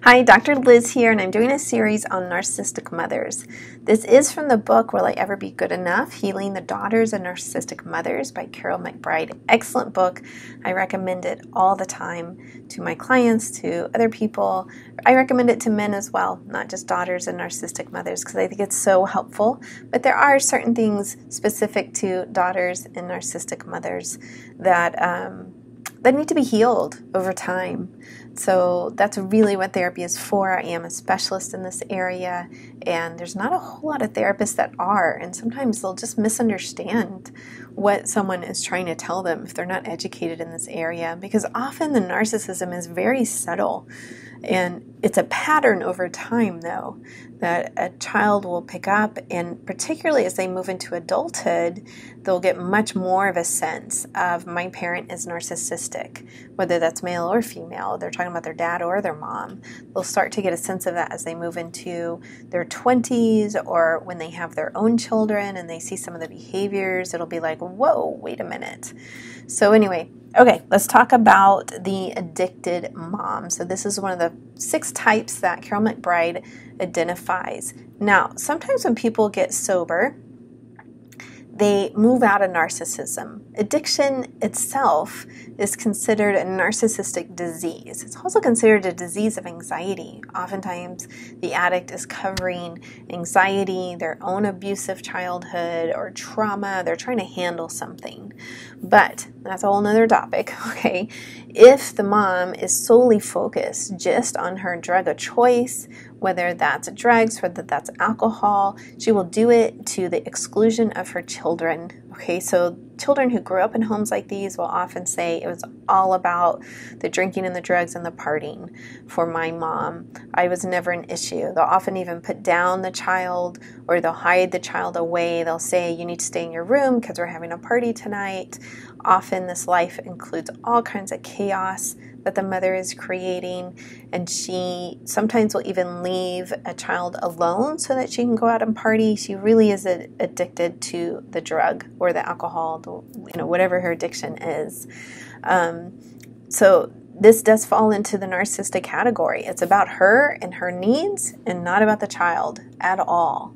Hi, Dr. Liz here, and I'm doing a series on Narcissistic Mothers. This is from the book Will I Ever Be Good Enough? Healing the Daughters of Narcissistic Mothers by Karyl McBride. Excellent book. I recommend it all the time to my clients, to other people. I recommend it to men as well, not just daughters and narcissistic mothers, because I think it's so helpful. But there are certain things specific to daughters and narcissistic mothers that need to be healed over time. So that's really what therapy is for. I am a specialist in this area, and there's not a whole lot of therapists that are, and sometimes they'll just misunderstand what someone is trying to tell them if they're not educated in this area, because often the narcissism is very subtle, and it's a pattern over time, though, that a child will pick up, and particularly as they move into adulthood, they'll get much more of a sense of my parent is narcissistic, whether that's male or female. They're talking about their dad or their mom. They'll start to get a sense of that as they move into their 20s or when they have their own children and they see some of the behaviors. It'll be like, whoa, wait a minute. So anyway, okay, let's talk about the addicted mom. So this is one of the 6 types that Karyl McBride identifies. Now, sometimes when people get sober, they move out of narcissism. Addiction itself is considered a narcissistic disease. It's also considered a disease of anxiety. Oftentimes, the addict is covering anxiety, their own abusive childhood or trauma. They're trying to handle something. But that's a whole nother topic, okay? If the mom is solely focused just on her drug of choice, whether that's drugs, whether that's alcohol, she will do it to the exclusion of her children. Okay, so children who grew up in homes like these will often say it was all about the drinking and the drugs and the partying for my mom. I was never an issue. They'll often even put down the child, or they'll hide the child away. They'll say, you need to stay in your room because we're having a party tonight. Often this life includes all kinds of chaos that the mother is creating, and she sometimes will even leave a child alone so that she can go out and party. She really is addicted to the drug or the alcohol, whatever her addiction is. So this does fall into the narcissistic category. It's about her and her needs and not about the child at all.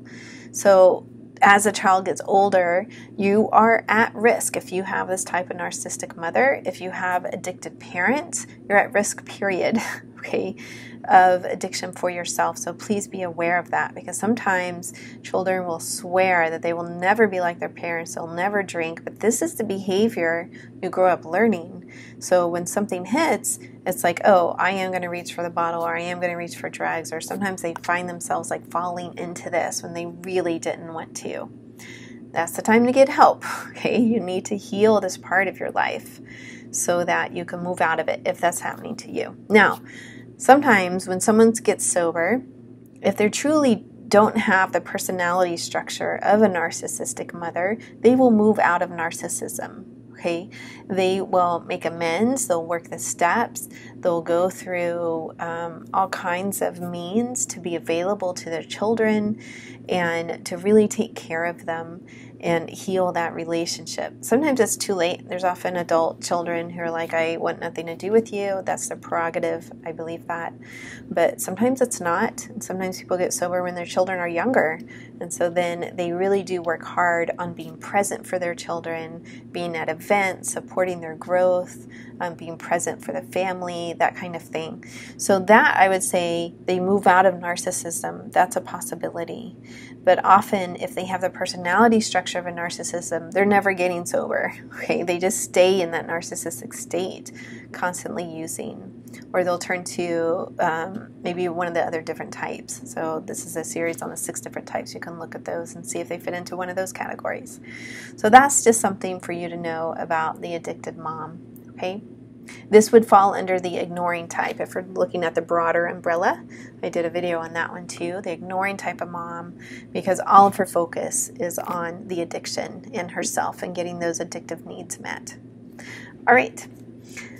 So as a child gets older, you are at risk if you have this type of narcissistic mother. If you have addicted parents, you're at risk, period, okay, of addiction for yourself. So please be aware of that, because sometimes children will swear that they will never be like their parents, they'll never drink, but this is the behavior you grow up learning. So when something hits, it's like, oh, I am going to reach for the bottle, or I am going to reach for drugs, or sometimes they find themselves like falling into this when they really didn't want to. That's the time to get help, okay? You need to heal this part of your life so that you can move out of it if that's happening to you. Now, sometimes when someone gets sober, if they truly don't have the personality structure of a narcissistic mother, they will move out of narcissism. Okay, they will make amends, they'll work the steps, they'll go through all kinds of means to be available to their children and to really take care of them and heal that relationship. Sometimes it's too late. There's often adult children who are like, I want nothing to do with you. That's their prerogative. I believe that. But sometimes it's not. And sometimes people get sober when their children are younger. And so then they really do work hard on being present for their children, being at events, supporting their growth, being present for the family, that kind of thing. So that, I would say, they move out of narcissism. That's a possibility. But often, if they have the personality structure of a narcissism, they're never getting sober. Okay, they just stay in that narcissistic state, constantly using. Or they'll turn to maybe one of the other different types. So this is a series on the 6 different types. You can look at those and see if they fit into one of those categories. So that's just something for you to know about the addicted mom. Okay. This would fall under the ignoring type if we're looking at the broader umbrella. I did a video on that one too, the ignoring type of mom, because all of her focus is on the addiction and herself and getting those addictive needs met. All right.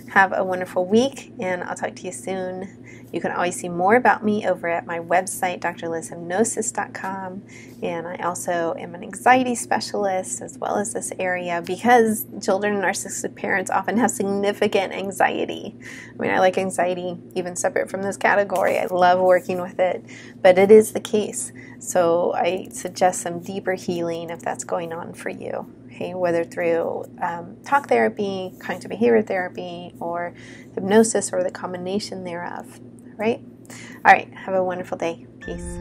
Have a wonderful week, and I'll talk to you soon. You can always see more about me over at my website, drlizhypnosis.com. And I also am an anxiety specialist as well as this area, because children and narcissistic parents often have significant anxiety. I mean, I like anxiety even separate from this category. I love working with it, but it is the case. So I suggest some deeper healing if that's going on for you. Okay, whether through talk therapy, cognitive behavior therapy, or hypnosis, or the combination thereof. Right? All right. Have a wonderful day. Peace.